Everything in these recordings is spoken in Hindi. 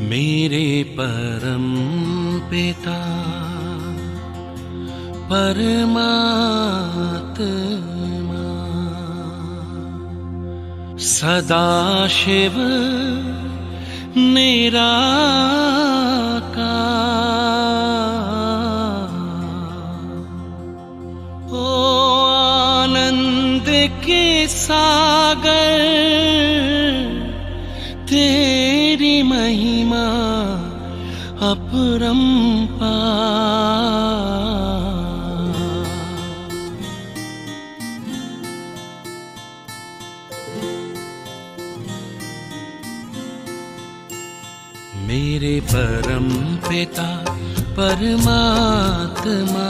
मेरे परम पिता परमात्मा सदाशिव निराकार, ओ आनंद के सागर, तेरी महिमा अपरंपार। मेरे परम पिता परमात्मा,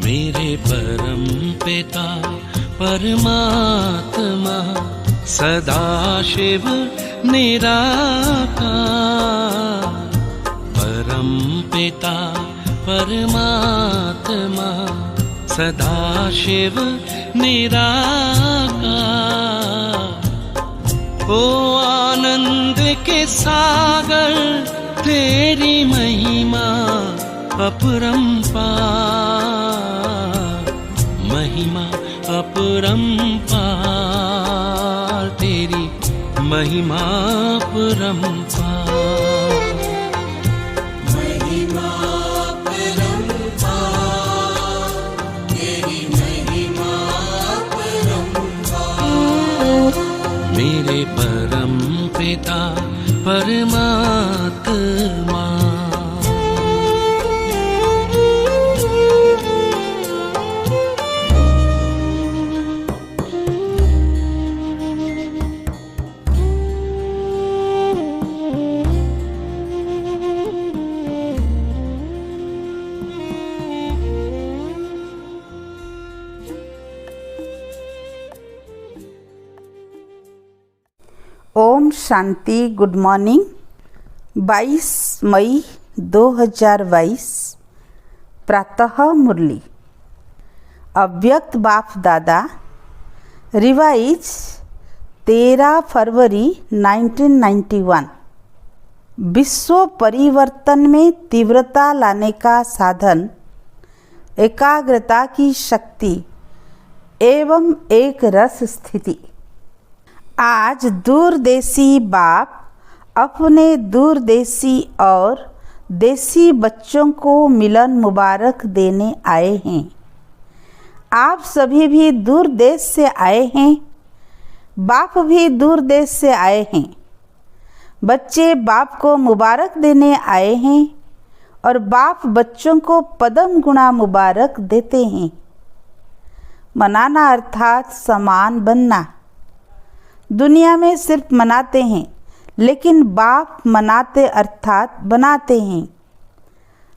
मेरे परम पिता परमात्मा सदाशिव निराकार, परम पिता परमात्मा सदाशिव निराकार, ओ आनंद के सागर, तेरी महिमा अपरंपार, महिमा अपरंपार, तेरी महिमा अपरंपार। महिमा अपरंपार, तेरी महिमा अपरंपार। मेरे परम पिता परमात्मा। ओम शांति। Good morning. 22 मई 2022 प्रातः मुरली। अव्यक्त बाप दादा रिवाइज 13 फरवरी 1991। विश्व परिवर्तन में तीव्रता लाने का साधन एकाग्रता की शक्ति एवं एक रस स्थिति। आज दूरदेशी बाप अपने दूरदेशी और देसी बच्चों को मिलन मुबारक देने आए हैं। आप सभी भी दूर देश से आए हैं, बाप भी दूर देश से आए हैं। बच्चे बाप को मुबारक देने आए हैं और बाप बच्चों को पदम गुणा मुबारक देते हैं। मनाना अर्थात समान बनना। दुनिया में सिर्फ मनाते हैं, लेकिन बाप मनाते अर्थात बनाते हैं।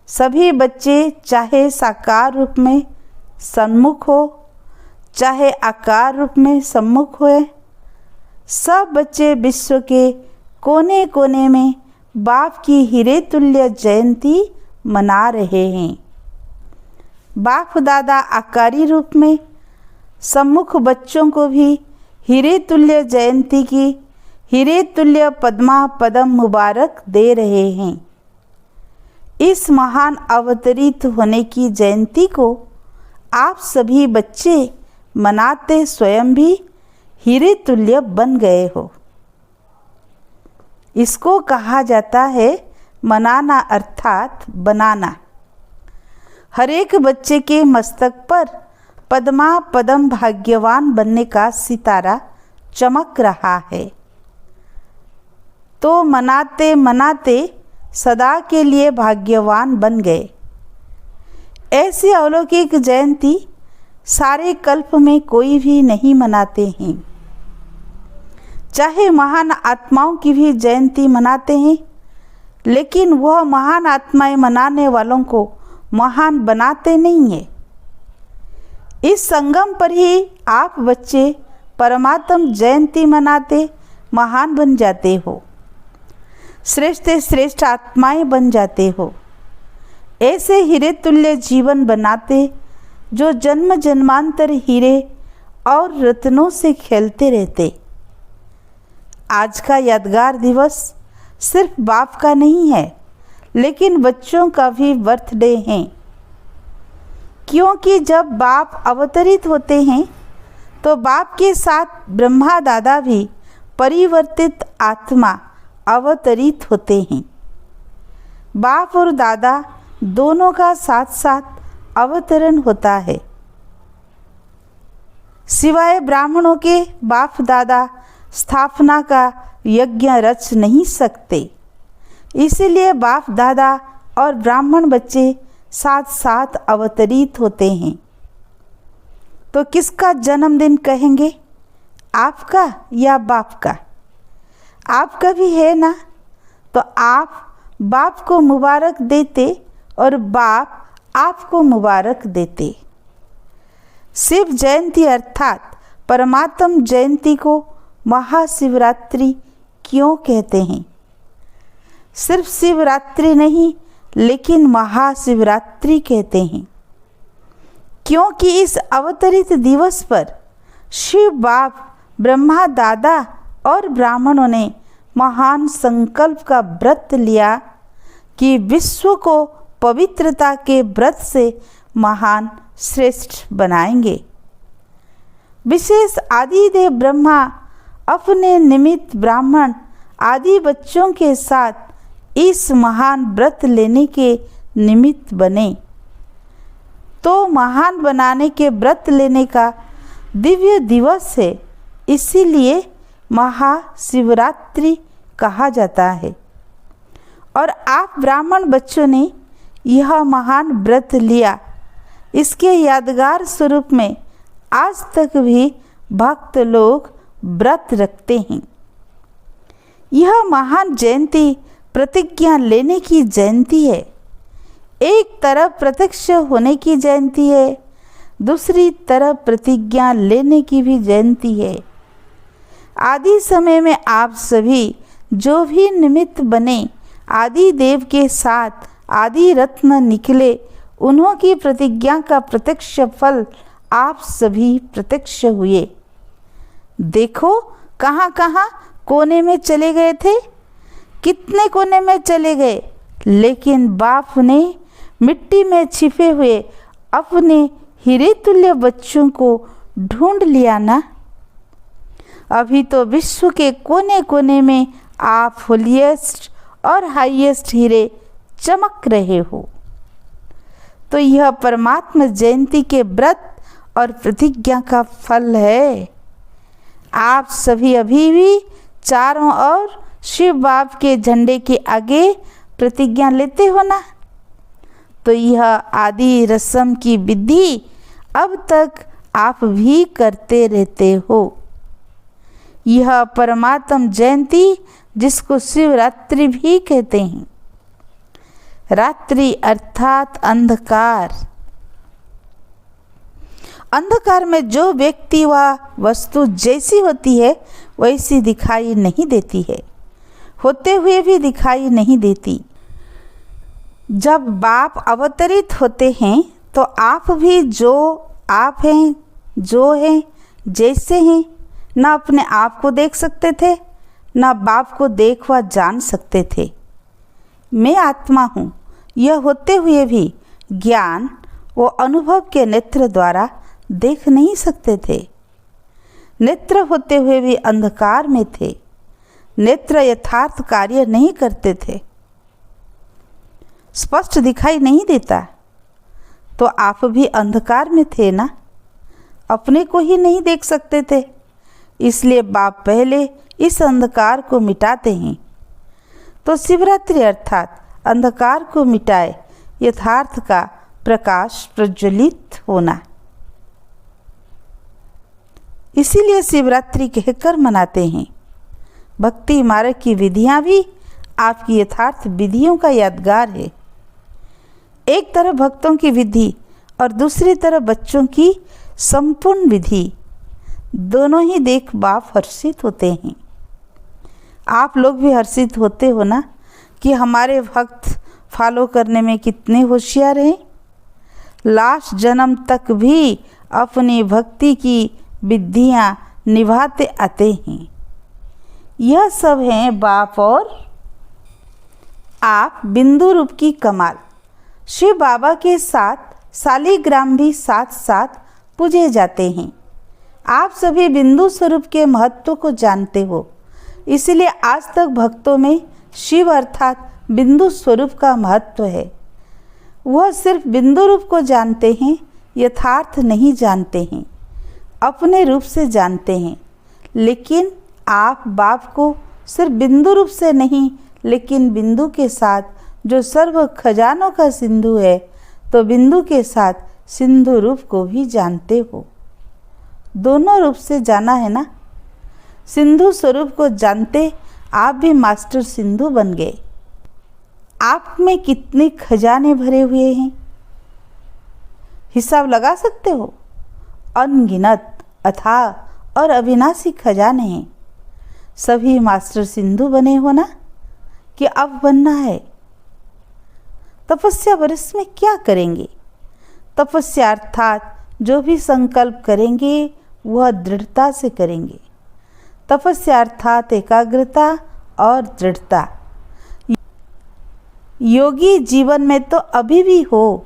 सभी बच्चे चाहे साकार रूप में सन्मुख हो, चाहे आकार रूप में सम्मुख हुए, सब बच्चे विश्व के कोने कोने में बाप की हीरे तुल्य जयंती मना रहे हैं। बाप दादा आकारी रूप में सम्मुख बच्चों को भी हीरे तुल्य जयंती की हीरे तुल्य पद्मा पदम मुबारक दे रहे हैं। इस महान अवतरित होने की जयंती को आप सभी बच्चे मनाते स्वयं भी हीरे तुल्य बन गए हो। इसको कहा जाता है मनाना अर्थात बनाना। हर एक बच्चे के मस्तक पर पद्मा पदम भाग्यवान बनने का सितारा चमक रहा है। तो मनाते मनाते सदा के लिए भाग्यवान बन गए। ऐसी अलौकिक जयंती सारे कल्प में कोई भी नहीं मनाते हैं। चाहे महान आत्माओं की भी जयंती मनाते हैं, लेकिन वह महान आत्माएं मनाने वालों को महान बनाते नहीं है। इस संगम पर ही आप बच्चे परमात्म जयंती मनाते महान बन जाते हो, श्रेष्ठ श्रेष्ठ आत्माएं बन जाते हो। ऐसे हीरे तुल्य जीवन बनाते जो जन्म जन्मांतर हीरे और रत्नों से खेलते रहते। आज का यादगार दिवस सिर्फ बाप का नहीं है, लेकिन बच्चों का भी बर्थडे है, क्योंकि जब बाप अवतरित होते हैं तो बाप के साथ ब्रह्मा दादा भी परिवर्तित आत्मा अवतरित होते हैं। बाप और दादा दोनों का साथ साथ अवतरण होता है। सिवाय ब्राह्मणों के बाप दादा स्थापना का यज्ञ रच नहीं सकते, इसीलिए बाप दादा और ब्राह्मण बच्चे साथ साथ अवतरित होते हैं। तो किसका जन्मदिन कहेंगे, आपका या बाप का? आपका भी है ना, तो आप बाप को मुबारक देते और बाप आपको मुबारक देते। शिव जयंती अर्थात परमात्म जयंती को महाशिवरात्रि क्यों कहते हैं? सिर्फ शिवरात्रि नहीं, लेकिन महाशिवरात्रि कहते हैं, क्योंकि इस अवतरित दिवस पर शिव बाप, ब्रह्मा दादा और ब्राह्मणों ने महान संकल्प का व्रत लिया कि विश्व को पवित्रता के व्रत से महान श्रेष्ठ बनाएंगे। विशेष आदिदेव ब्रह्मा अपने निमित्त ब्राह्मण आदि बच्चों के साथ इस महान व्रत लेने के निमित्त बने। तो महान बनाने के व्रत लेने का दिव्य दिवस है, इसीलिए महाशिवरात्रि कहा जाता है। और आप ब्राह्मण बच्चों ने यह महान व्रत लिया, इसके यादगार स्वरूप में आज तक भी भक्त लोग व्रत रखते हैं। यह महान जयंती प्रतिज्ञा लेने की जयंती है। एक तरफ प्रत्यक्ष होने की जयंती है, दूसरी तरफ प्रतिज्ञा लेने की भी जयंती है। आदि समय में आप सभी जो भी निमित्त बने, आदि देव के साथ आदि रत्न निकले, उन्हों की प्रतिज्ञा का प्रत्यक्ष फल आप सभी प्रत्यक्ष हुए। देखो कहाँ कहाँ कोने में चले गए थे, कितने कोने में चले गए, लेकिन बाप ने मिट्टी में छिपे हुए अपने हीरे तुल्य बच्चों को ढूंढ लिया ना। अभी तो विश्व के कोने कोने में आप होलीएस्ट और हाईएस्ट हीरे चमक रहे हो। तो यह परमात्मा जयंती के व्रत और प्रतिज्ञा का फल है। आप सभी अभी भी चारों ओर शिव बाप के झंडे के आगे प्रतिज्ञा लेते हो ना। तो यह आदि रस्म की विधि अब तक आप भी करते रहते हो। यह परमात्म जयंती, जिसको शिवरात्रि भी कहते हैं, रात्रि अर्थात अंधकार। अंधकार में जो व्यक्ति व वस्तु जैसी होती है वैसी दिखाई नहीं देती है, होते हुए भी दिखाई नहीं देती। जब बाप अवतरित होते हैं तो आप भी जो आप हैं, जो हैं, जैसे हैं, न अपने आप को देख सकते थे, न बाप को देख व जान सकते थे। मैं आत्मा हूँ, यह होते हुए भी ज्ञान व अनुभव के नेत्र द्वारा देख नहीं सकते थे। नेत्र होते हुए भी अंधकार में थे। नेत्र यथार्थ कार्य नहीं करते थे, स्पष्ट दिखाई नहीं देता। तो आप भी अंधकार में थे ना, अपने को ही नहीं देख सकते थे। इसलिए बाप पहले इस अंधकार को मिटाते हैं। तो शिवरात्रि अर्थात अंधकार को मिटाए यथार्थ का प्रकाश प्रज्वलित होना। इसीलिए शिवरात्रि कहकर मनाते हैं। भक्ति मार्ग की विधियां भी आपकी यथार्थ विधियों का यादगार है। एक तरफ भक्तों की विधि और दूसरी तरफ बच्चों की संपूर्ण विधि, दोनों ही देख बाप हर्षित होते हैं। आप लोग भी हर्षित होते हो ना कि हमारे भक्त फॉलो करने में कितने होशियार हैं। लास्ट जन्म तक भी अपनी भक्ति की विधियां निभाते आते हैं। यह सब हैं बाप और आप बिंदु रूप की कमाल। शिव बाबा के साथ शालिग्राम भी साथ साथ पूजे जाते हैं। आप सभी बिंदु स्वरूप के महत्व को जानते हो, इसलिए आज तक भक्तों में शिव अर्थात बिंदु स्वरूप का महत्व है। वह सिर्फ बिंदु रूप को जानते हैं, यथार्थ नहीं जानते हैं, अपने रूप से जानते हैं। लेकिन आप बाप को सिर्फ बिंदु रूप से नहीं, लेकिन बिंदु के साथ जो सर्व खजानों का सिंधु है, तो बिंदु के साथ सिंधु रूप को भी जानते हो। दोनों रूप से जाना है ना। सिंधु स्वरूप को जानते आप भी मास्टर सिंधु बन गए। आप में कितने खजाने भरे हुए हैं, हिसाब लगा सकते हो। अनगिनत, अथाह और अविनाशी खजाने हैं। सभी मास्टर सिंधु बने हो ना, कि अब बनना है। तपस्या वर्ष में क्या करेंगे? तपस्या अर्थात जो भी संकल्प करेंगे वह दृढ़ता से करेंगे। तपस्या अर्थात एकाग्रता और दृढ़ता। योगी जीवन में तो अभी भी हो।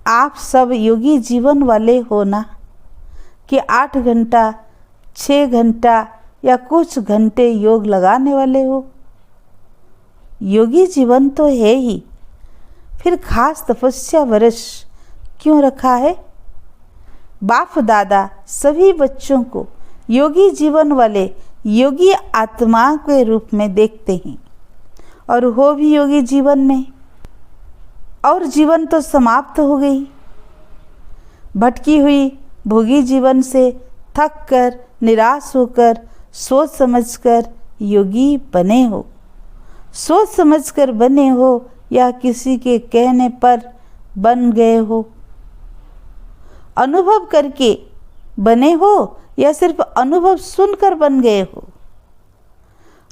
आप सब योगी जीवन वाले हो ना, कि 8 घंटा 6 घंटा या कुछ घंटे योग लगाने वाले हो। योगी जीवन तो है ही, फिर खास तपस्या वर्ष क्यों रखा है? बाप दादा सभी बच्चों को योगी जीवन वाले योगी आत्मा के रूप में देखते हैं, और हो भी योगी जीवन में। और जीवन तो समाप्त हो गई। भटकी हुई भोगी जीवन से थक कर, निराश होकर, सोच समझकर योगी बने हो। सोच समझकर बने हो या किसी के कहने पर बन गए हो? अनुभव करके बने हो या सिर्फ अनुभव सुनकर बन गए हो?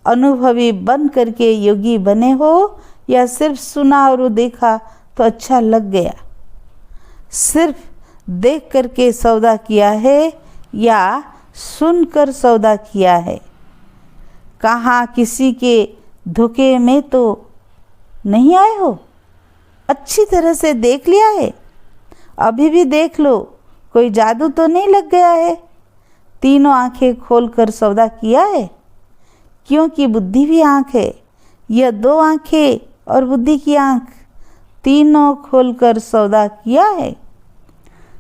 अनुभवी बन करके योगी बने हो या सिर्फ सुना और देखा तो अच्छा लग गया? सिर्फ देख करके सौदा किया है या सुनकर सौदा किया है? कहाँ किसी के धोखे में तो नहीं आए हो? अच्छी तरह से देख लिया है? अभी भी देख लो, कोई जादू तो नहीं लग गया है? तीनों आंखें खोलकर सौदा किया है, क्योंकि बुद्धि भी आंख है। यह 2 आंखें और बुद्धि की आंख, तीनों खोलकर सौदा किया है।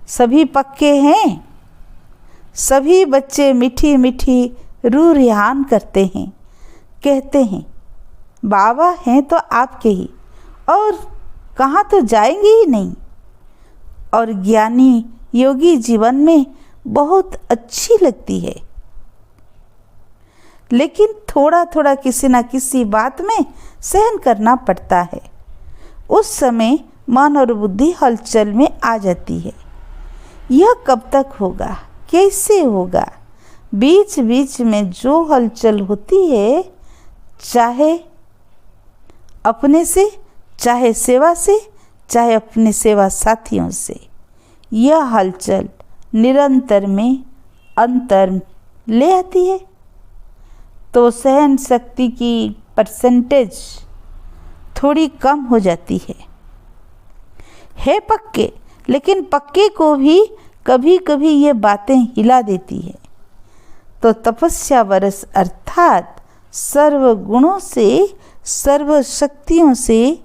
सभी पक्के हैं। सभी बच्चे मीठी मीठी रूह रिहान करते हैं, कहते हैं बाबा हैं तो आपके ही, और कहाँ तो जाएंगे ही नहीं। और ज्ञानी योगी जीवन में बहुत अच्छी लगती है, लेकिन थोड़ा थोड़ा किसी न किसी बात में सहन करना पड़ता है। उस समय मन और बुद्धि हलचल में आ जाती है। यह कब तक होगा, कैसे होगा? बीच बीच में जो हलचल होती है, चाहे अपने से, चाहे सेवा से, चाहे अपने सेवा साथियों से, यह हलचल निरंतर में अंतर ले आती है। तो सहन शक्ति की परसेंटेज थोड़ी कम हो जाती है पक्के, लेकिन पक्के को भी कभी कभी ये बातें हिला देती है। तो तपस्या वर्ष अर्थात सर्व गुणों से, सर्व शक्तियों से,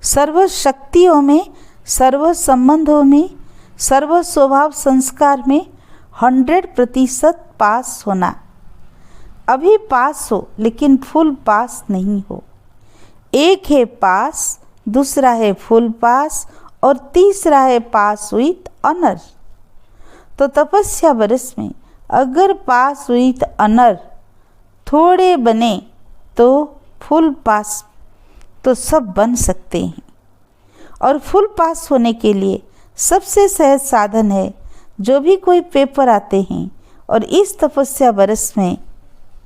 सर्व शक्तियों में, सर्व संबंधों में, सर्व स्वभाव संस्कार में 100% पास होना। अभी पास हो, लेकिन फुल पास नहीं हो। एक है पास, दूसरा है फुल पास, और तीसरा है पास विथ ऑनर। तो तपस्या वर्ष में अगर पास विथ ऑनर थोड़े बने तो फुल पास तो सब बन सकते हैं। और फुल पास होने के लिए सबसे सहज साधन है, जो भी कोई पेपर आते हैं, और इस तपस्या वर्ष में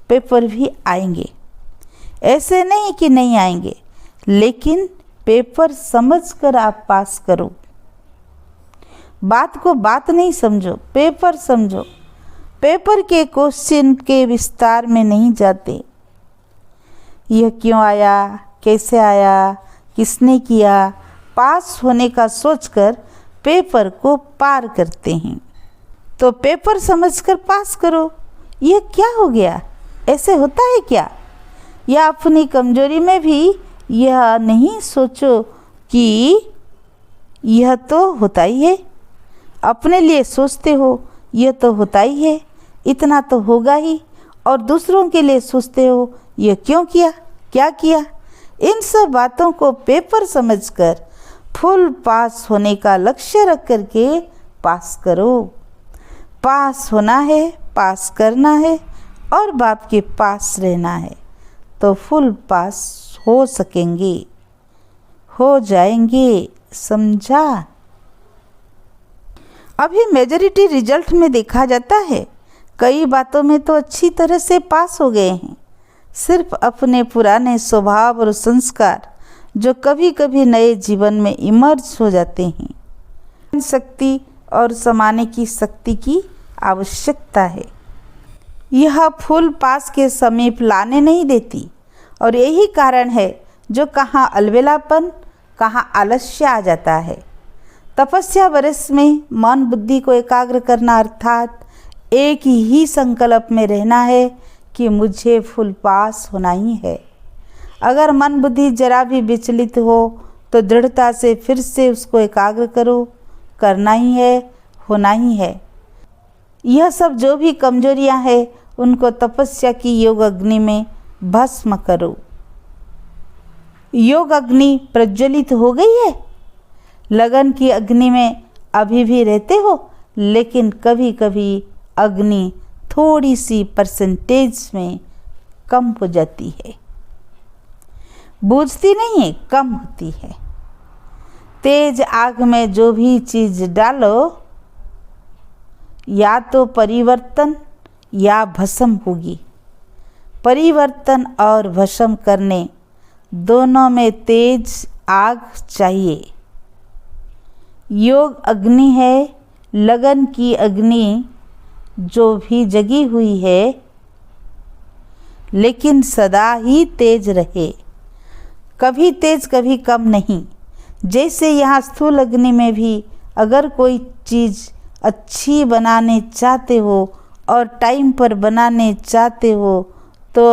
पेपर भी आएंगे। ऐसे नहीं कि नहीं आएंगे, लेकिन पेपर समझकर आप पास करो। बात को बात नहीं समझो, पेपर समझो। पेपर के क्वेश्चन के विस्तार में नहीं जाते। यह क्यों आया, कैसे आया, किसने किया, पास होने का सोचकर पेपर को पार करते हैं। तो पेपर समझकर पास करो। यह क्या हो गया, ऐसे होता है क्या? या अपनी कमजोरी में भी यह नहीं सोचो कि यह तो होता ही है। अपने लिए सोचते हो यह तो होता ही है, इतना तो होगा ही, और दूसरों के लिए सोचते हो यह क्यों किया, क्या किया। इन सब बातों को पेपर समझकर फुल पास होने का लक्ष्य रख करके पास करो। पास होना है, पास करना है और बाप के पास रहना है, तो फुल पास हो सकेंगे, हो जाएंगे। समझा? अभी मेजॉरिटी रिजल्ट में देखा जाता है कई बातों में तो अच्छी तरह से पास हो गए हैं, सिर्फ अपने पुराने स्वभाव और संस्कार जो कभी कभी नए जीवन में इमर्ज हो जाते हैं। शक्ति और समाने की शक्ति की आवश्यकता है। यह फुल पास के समीप लाने नहीं देती, और यही कारण है जो कहाँ अलबेलापन, कहाँ आलस्य आ जाता है। तपस्या वर्ष में मन बुद्धि को एकाग्र करना अर्थात एक ही संकल्प में रहना है कि मुझे फुल पास होना ही है। अगर मन बुद्धि जरा भी विचलित हो तो दृढ़ता से फिर से उसको एकाग्र करो, करना ही है, होना ही है। यह सब जो भी कमजोरियां हैं उनको तपस्या की योग अग्नि में भस्म करो। योग अग्नि प्रज्वलित हो गई है, लगन की अग्नि में अभी भी रहते हो, लेकिन कभी कभी अग्नि थोड़ी सी परसेंटेज में कम हो जाती है, बुझती नहीं है, कम होती है। तेज आग में जो भी चीज डालो या तो परिवर्तन या भस्म होगी। परिवर्तन और भस्म करने दोनों में तेज आग चाहिए। योग अग्नि है, लगन की अग्नि जो भी जगी हुई है, लेकिन सदा ही तेज रहे, कभी तेज कभी कम नहीं। जैसे यहाँ स्थूल अग्नि में भी अगर कोई चीज़ अच्छी बनाने चाहते हो और टाइम पर बनाने चाहते हो तो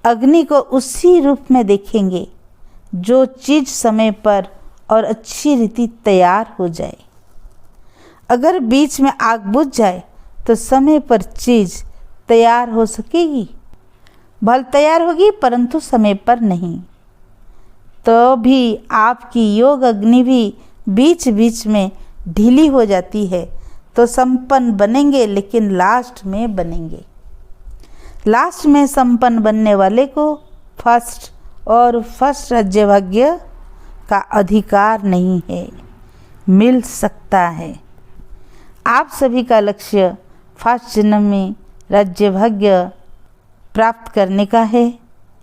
अग्नि को उसी रूप में देखेंगे जो चीज़ समय पर और अच्छी रीति तैयार हो जाए। अगर बीच में आग बुझ जाए तो समय पर चीज़ तैयार हो सकेगी, भल तैयार होगी परंतु समय पर नहीं। तो भी आपकी योग अग्नि भी बीच बीच में ढीली हो जाती है तो संपन्न बनेंगे, लेकिन लास्ट में बनेंगे। लास्ट में संपन्न बनने वाले को फर्स्ट और फर्स्ट राज्य भाग्य का अधिकार नहीं है, मिल सकता है। आप सभी का लक्ष्य फर्स्ट जन्म में राज्य भाग्य प्राप्त करने का है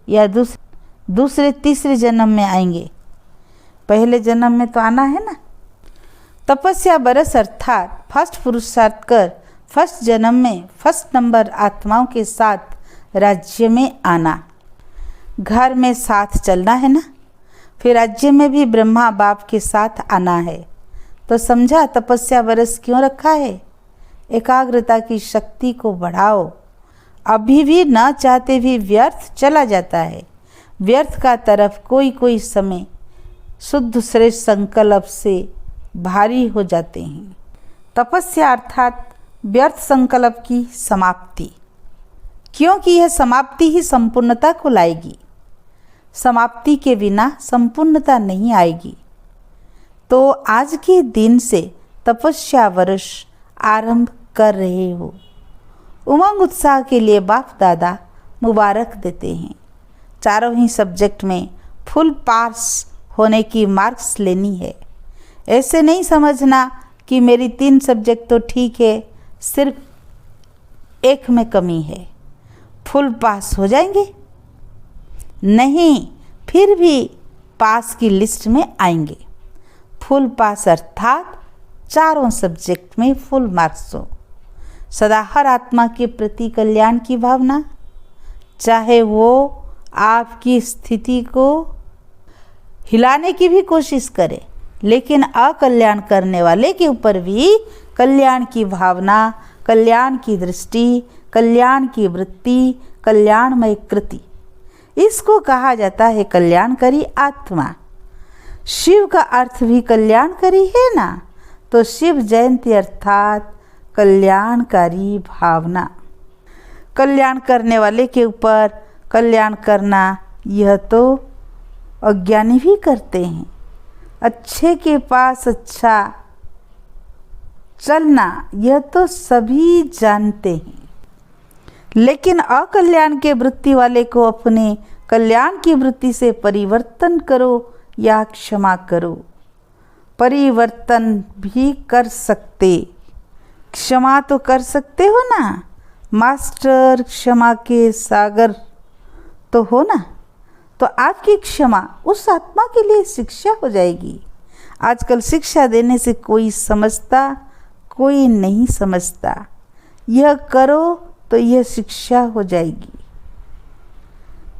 या दूसरे तीसरे जन्म में आएंगे? पहले जन्म में तो आना है ना। तपस्या बरस अर्थात फर्स्ट पुरुषार्थ कर फर्स्ट जन्म में फर्स्ट नंबर आत्माओं के साथ राज्य में आना। घर में साथ चलना है ना, फिर राज्य में भी ब्रह्मा बाप के साथ आना है। तो समझा तपस्या बरस क्यों रखा है? एकाग्रता की शक्ति को बढ़ाओ। अभी भी न चाहते भी व्यर्थ चला जाता है। व्यर्थ का तरफ कोई कोई समय शुद्ध श्रेष्ठ संकल्प से भारी हो जाते हैं। तपस्या अर्थात व्यर्थ संकल्प की समाप्ति, क्योंकि यह समाप्ति ही संपूर्णता को लाएगी। समाप्ति के बिना संपूर्णता नहीं आएगी। तो आज के दिन से तपस्या वर्ष आरंभ कर रहे हो। उमंग उत्साह के लिए बाप दादा मुबारक देते हैं। चारों ही सब्जेक्ट में फुल पास होने की मार्क्स लेनी है। ऐसे नहीं समझना कि मेरी 3 सब्जेक्ट तो ठीक है, सिर्फ एक में कमी है, फुल पास हो जाएंगे। नहीं, फिर भी पास की लिस्ट में आएंगे। फुल पास अर्थात चारों सब्जेक्ट में फुल मार्क्स हो। सदा हर आत्मा के प्रति कल्याण की भावना, चाहे वो आपकी स्थिति को हिलाने की भी कोशिश करे, लेकिन अकल्याण करने वाले के ऊपर भी कल्याण की भावना, कल्याण की दृष्टि, कल्याण की वृत्ति, कल्याणमय कृति, इसको कहा जाता है कल्याणकारी आत्मा। शिव का अर्थ भी कल्याणकारी है ना, तो शिव जयंती अर्थात कल्याणकारी भावना। कल्याण करने वाले के ऊपर कल्याण करना, यह तो अज्ञानी भी करते हैं। अच्छे के पास अच्छा चलना, यह तो सभी जानते हैं। लेकिन अकल्याण के वृत्ति वाले को अपने कल्याण की वृत्ति से परिवर्तन करो या क्षमा करो। परिवर्तन भी कर सकते, क्षमा तो कर सकते हो ना। मास्टर क्षमा के सागर तो हो ना, तो आपकी क्षमा उस आत्मा के लिए शिक्षा हो जाएगी। आजकल शिक्षा देने से कोई समझता, कोई नहीं समझता। यह करो तो यह शिक्षा हो जाएगी।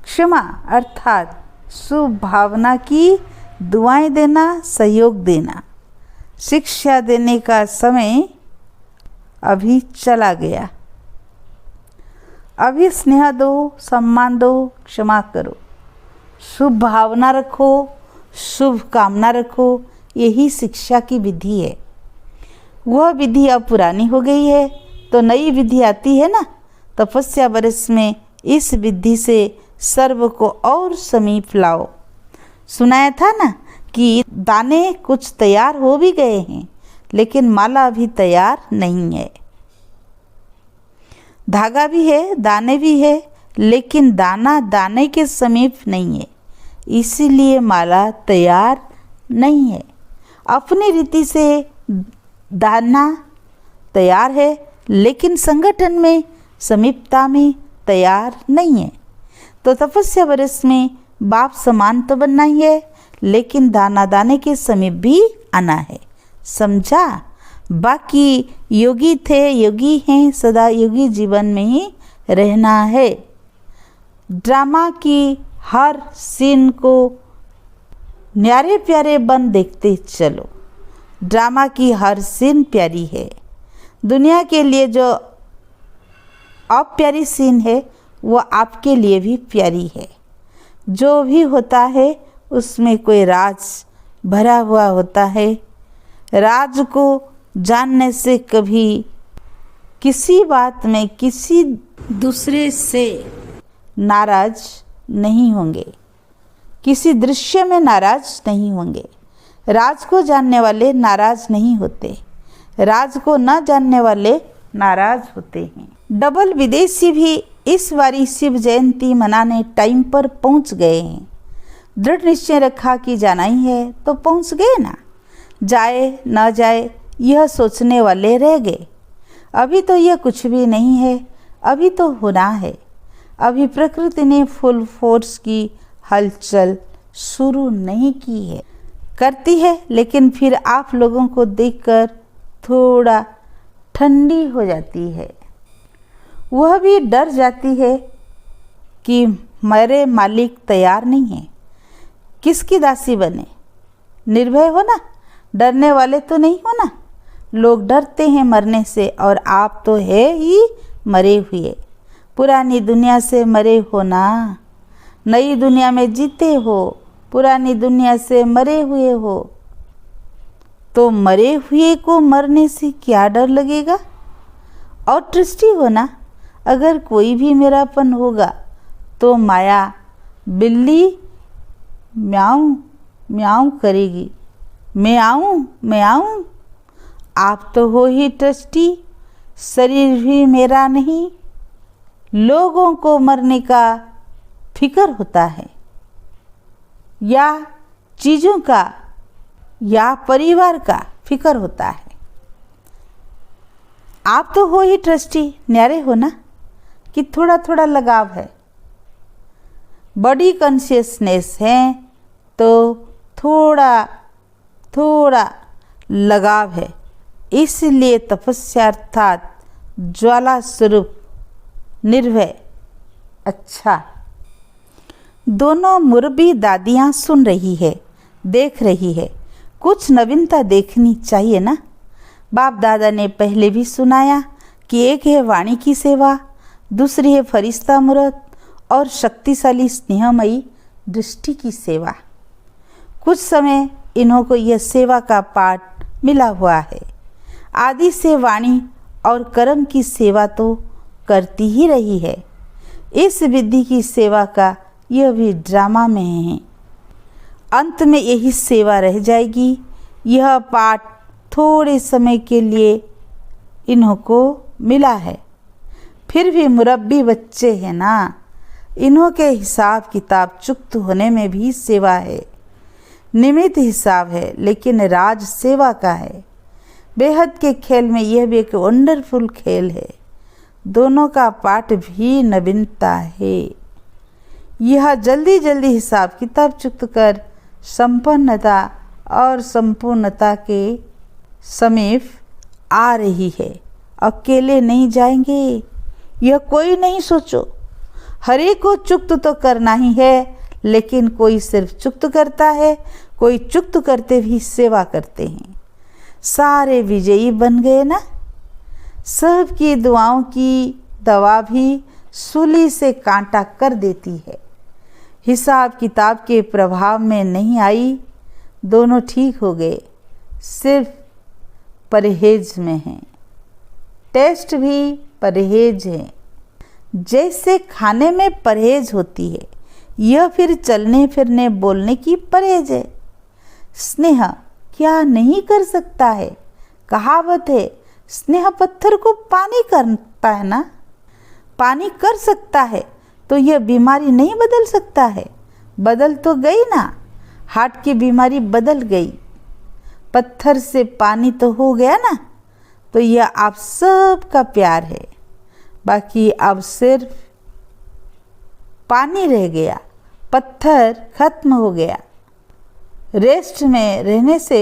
क्षमा अर्थात शुभ भावना की दुआएं देना, सहयोग देना। शिक्षा देने का समय अभी चला गया। अभी स्नेह दो, सम्मान दो, क्षमा करो, शुभ भावना रखो, शुभ कामना रखो। यही शिक्षा की विधि है। वह विधि अब पुरानी हो गई है तो नई विधि आती है ना। तपस्या बरस में इस विधि से सर्व को और समीप लाओ। सुनाया था ना कि दाने कुछ तैयार हो भी गए हैं, लेकिन माला अभी तैयार नहीं है। धागा भी है, दाने भी है, लेकिन दाना दाने के समीप नहीं है, इसीलिए माला तैयार नहीं है। अपनी रीति से दाना तैयार है, लेकिन संगठन में, समीपता में तैयार नहीं है। तो तपस्या बरस में बाप समान तो बनना ही है, लेकिन दाना दाने के समीप भी आना है। समझा? बाकी योगी थे, योगी हैं, सदा योगी जीवन में ही रहना है। ड्रामा की हर सीन को न्यारे प्यारे बन देखते चलो। ड्रामा की हर सीन प्यारी है। दुनिया के लिए जो अप्यारी सीन है वो आपके लिए भी प्यारी है। जो भी होता है उसमें कोई राज भरा हुआ होता है। राज को जानने से कभी किसी बात में किसी दूसरे से नाराज नहीं होंगे, किसी दृश्य में नाराज नहीं होंगे। राज को जानने वाले नाराज नहीं होते, राज को न जानने वाले नाराज होते हैं। डबल विदेशी भी इस बारी शिव जयंती मनाने टाइम पर पहुंच गए हैं। दृढ़ निश्चय रखा कि जाना ही है तो पहुंच गए ना। जाए न जाए यह सोचने वाले रह गए। अभी तो यह कुछ भी नहीं है, अभी तो होना है। अभी प्रकृति ने फुल फोर्स की हलचल शुरू नहीं की है, करती है, लेकिन फिर आप लोगों को देखकर थोड़ा ठंडी हो जाती है। वह भी डर जाती है कि मेरे मालिक तैयार नहीं है। किसकी दासी बने? निर्भय हो ना, डरने वाले तो नहीं हो ना। लोग डरते हैं मरने से, और आप तो है ही मरे हुए। पुरानी दुनिया से मरे हो ना, नई दुनिया में जीते हो। पुरानी दुनिया से मरे हुए हो तो मरे हुए को मरने से क्या डर लगेगा? और दृष्टि हो ना, अगर कोई भी मेरापन होगा तो माया बिल्ली म्याऊं म्याऊं करेगी, मैं आऊं। आप तो हो ही ट्रस्टी, शरीर भी मेरा नहीं। लोगों को मरने का फिक्र होता है, या चीज़ों का या परिवार का फिक्र होता है। आप तो हो ही ट्रस्टी, न्यारे हो ना कि थोड़ा थोड़ा लगाव है। बॉडी कॉन्शियसनेस है तो थोड़ा थोड़ा लगाव है। इसलिए तपस्या अर्थात ज्वाला स्वरूप निर्भय। अच्छा, दोनों मुरबी दादियाँ सुन रही है, देख रही है। कुछ नवीनता देखनी चाहिए ना। बाप दादा ने पहले भी सुनाया कि एक है वाणी की सेवा, दूसरी है फरिश्ता मूरत और शक्तिशाली स्नेहमयी दृष्टि की सेवा। कुछ समय इन्हों को यह सेवा का पाठ मिला हुआ है। आदि से वाणी और कर्म की सेवा तो करती ही रही है। इस विधि की सेवा का यह भी ड्रामा में है। अंत में यही सेवा रह जाएगी। यह पाठ थोड़े समय के लिए इन्हों को मिला है, फिर भी मुरब्बी बच्चे हैं ना, इन्हों के हिसाब किताब चुक्त होने में भी सेवा है। निमित हिसाब है लेकिन राज सेवा का है। बेहद के खेल में यह भी एक वंडरफुल खेल है। दोनों का पाठ भी नवीनता है। यह जल्दी जल्दी हिसाब किताब चुक्त कर संपन्नता और संपूर्णता के समीप आ रही है। अकेले नहीं जाएंगे, यह कोई नहीं सोचो। हर एक को चुक्त तो करना ही है, लेकिन कोई सिर्फ चुक्त करता है, कोई चुक्त करते भी सेवा करते हैं। सारे विजयी बन गए ना। सबकी दुआओं की दवा भी सूली से कांटा कर देती है। हिसाब किताब के प्रभाव में नहीं आई, दोनों ठीक हो गए, सिर्फ परहेज में हैं। टेस्ट भी परहेज है। जैसे खाने में परहेज होती है, यह फिर चलने फिरने बोलने की परहेज है। स्नेह क्या नहीं कर सकता है। कहावत है, स्नेह पत्थर को पानी करता है ना। पानी कर सकता है तो यह बीमारी नहीं बदल सकता है। बदल तो गई ना, हार्ट की बीमारी बदल गई। पत्थर से पानी तो हो गया ना। तो यह आप सब का प्यार है। बाकी अब सिर्फ पानी रह गया, पत्थर खत्म हो गया। रेस्ट में रहने से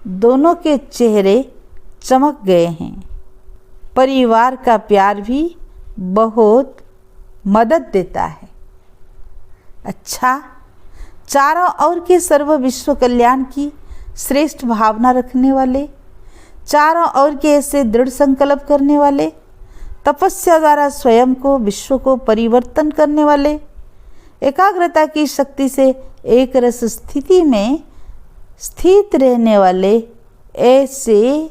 दोनों के चेहरे चमक गए हैं। परिवार का प्यार भी बहुत मदद देता है। अच्छा, चारों ओर के सर्व विश्व कल्याण की श्रेष्ठ भावना रखने वाले, चारों ओर के ऐसे दृढ़ संकल्प करने वाले, तपस्या द्वारा स्वयं को विश्व को परिवर्तन करने वाले, एकाग्रता की शक्ति से एक रस स्थिति में स्थित रहने वाले, ऐसे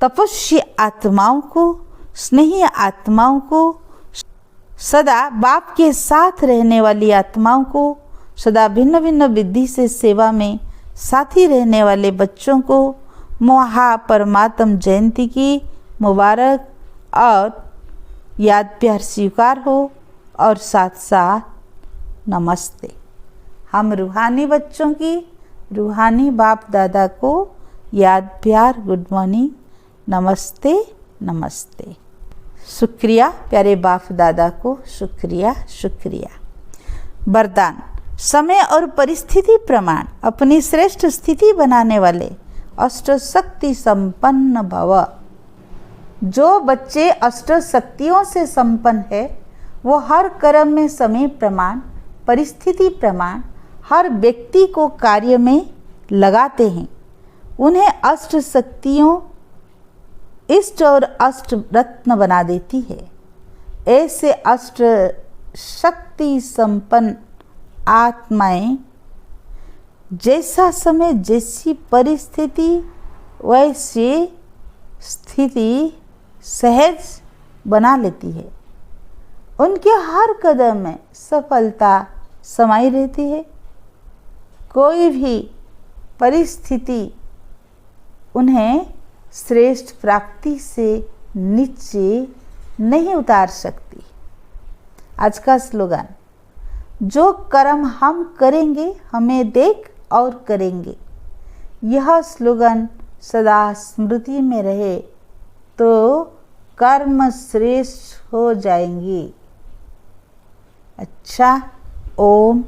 तपस्वी आत्माओं को, स्नेही आत्माओं को, सदा बाप के साथ रहने वाली आत्माओं को, सदा भिन्न भिन्न विधि से सेवा में साथी रहने वाले बच्चों को महापरमात्म जयंती की मुबारक और याद प्यार स्वीकार हो और साथ साथ नमस्ते। हम रूहानी बच्चों की रूहानी बाप दादा को याद प्यार गुड मॉर्निंग, नमस्ते नमस्ते। शुक्रिया प्यारे बाप दादा को, शुक्रिया शुक्रिया। वरदान, समय और परिस्थिति प्रमाण अपनी श्रेष्ठ स्थिति बनाने वाले अष्ट शक्ति संपन्न भव। जो बच्चे अष्ट शक्तियों से संपन्न है, वो हर कर्म में समय प्रमाण, परिस्थिति प्रमाण हर व्यक्ति को कार्य में लगाते हैं। उन्हें अष्ट शक्तियों इष्ट और अष्ट रत्न बना देती है। ऐसे अष्ट शक्ति संपन्न आत्माएं जैसा समय, जैसी परिस्थिति, वैसी स्थिति सहज बना लेती है। उनके हर कदम में सफलता समाई रहती है। कोई भी परिस्थिति उन्हें श्रेष्ठ प्राप्ति से नीचे नहीं उतार सकती। आज का स्लोगन, जो कर्म हम करेंगे हमें देख और करेंगे। यह स्लोगन सदा स्मृति में रहे तो कर्म श्रेष्ठ हो जाएंगे। अच्छा, ओम